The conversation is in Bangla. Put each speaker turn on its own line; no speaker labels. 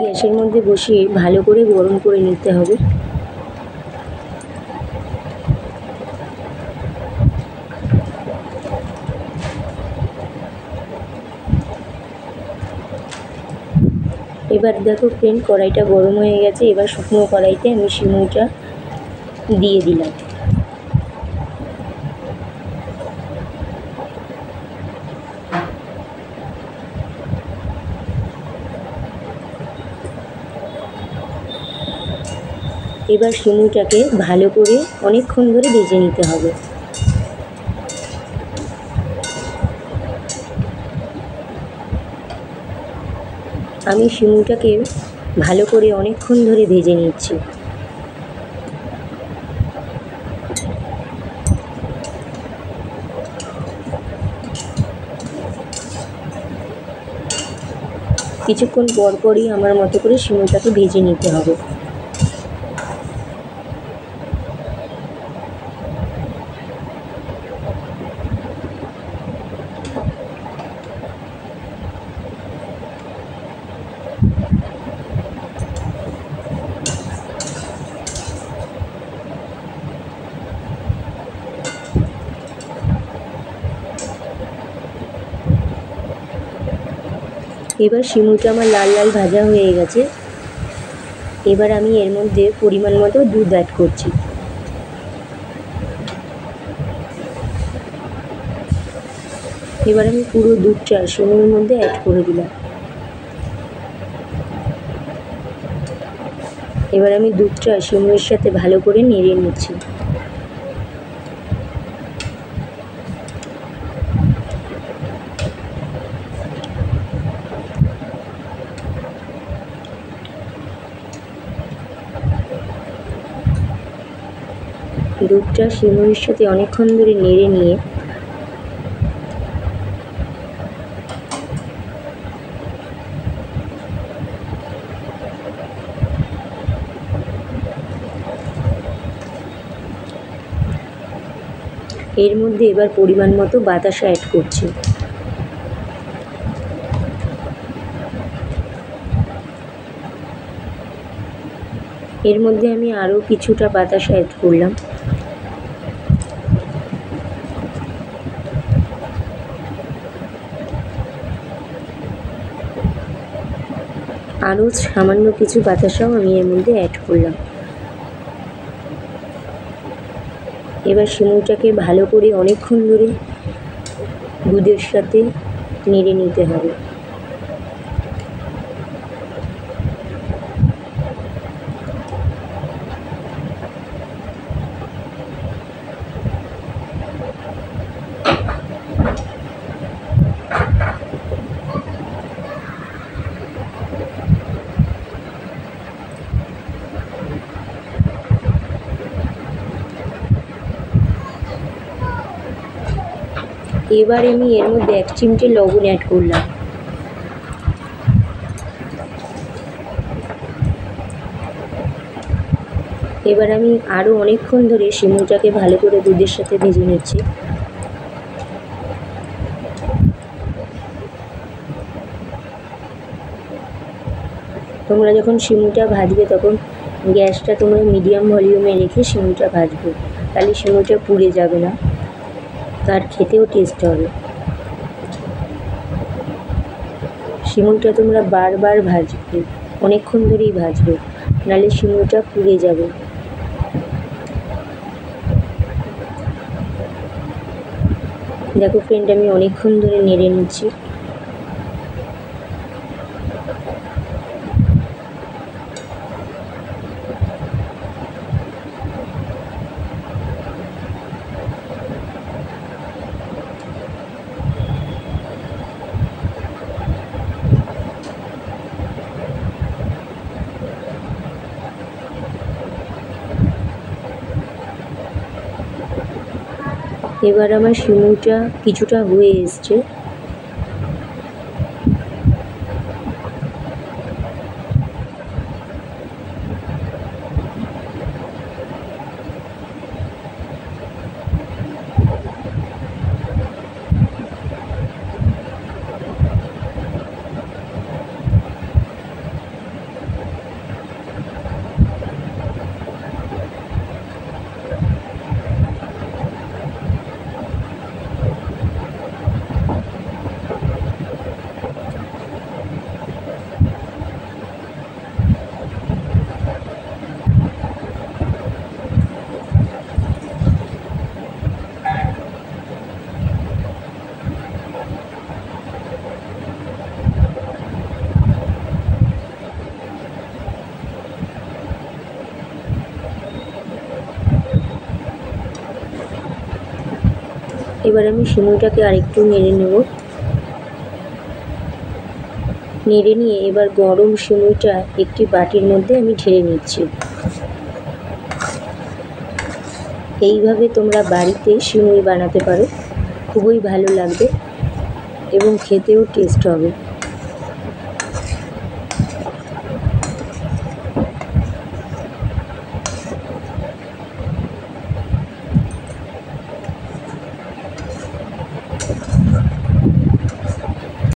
গ্যাসের মধ্যে বসিয়ে ভালো করে গরম করে নিতে হবে। এবার দেখো ফ্রেন্ড, কড়াইটা গরম হয়ে গেছে। এবার শুকনো কড়াইতে আমি সিমুইটা দিয়ে দিলাম। এবার সিমুইটাকে ভালো করে অনেকক্ষণ ধরে ভেজে নিতে হবে। আমি সিমুইটাকে ভালো করে অনেকক্ষণ ধরে ভেজে নিচ্ছি। কিছুক্ষণ পরই আমার মতো করে সিমুইটাকে ভেজে নিতে হবে। এবার সিমুইটা আমার লাল লাল ভাজা হয়ে গেছে। এবার আমি এর মধ্যে পরিমাণ মতো দুধ অ্যাড করছি। এবার আমি পুরো দুধটা সিমুইয়ের মধ্যে অ্যাড করে দিলাম। এবার আমি দুধটা সিমুইয়ের সাথে ভালো করে নেড়ে নিচ্ছি। দুধটা সিমুইয়ের সাথে অনেকক্ষণ ধরে নেড়ে নিয়ে এর মধ্যে এবার পরিমাণ মতো বাতাসা অ্যাড করছি। এর মধ্যে আমি আরও কিছুটা বাতাসা অ্যাড করলাম। আরও সামান্য কিছু বাতাসাও আমি এর মধ্যে অ্যাড করলাম। এবার সিমুইটাকে ভালো করে অনেকক্ষণ ধরে দুধের সাথে নেড়ে নিতে হবে। এবার আমি এর মধ্যে 1 চিমটে লবণ অ্যাড করলাম। এবার আমি আরও অনেকক্ষণ ধরে সিমুইটাকে ভালো করে দুধের সাথে ভেজে নিচ্ছি। তোমরা যখন সিমুইটা ভাজবে তখন গ্যাসটা তোমরা মিডিয়াম ভলিউমে রেখে সিমুইটা ভাজবে, তাহলে সিমুইটা পুড়ে যাবে না, তার খেতেও টেস্ট হবে। সিমুইটা তোমরা বারবার ভাজবে, অনেকক্ষণ ধরেই ভাজবে, নাহলে সিমুইটা পুড়ে যাবে। দেখো ফ্রেন্ড, আমি অনেকক্ষণ ধরে নেড়ে নিচ্ছি। এবার আমার সিমুইটা কিছুটা হয়ে এসছে। এবার আমি সিমুইটাকে আরেকটু নেড়ে নেব। নেড়ে নিয়ে এবার গরম সিমুইটা একটি বাটির মধ্যে আমি ঢেলে নিচ্ছি। এইভাবে তোমরা বাড়িতে সিমুই বানাতে পারো, খুবই ভালো লাগবে এবং খেতেও টেস্ট হবে।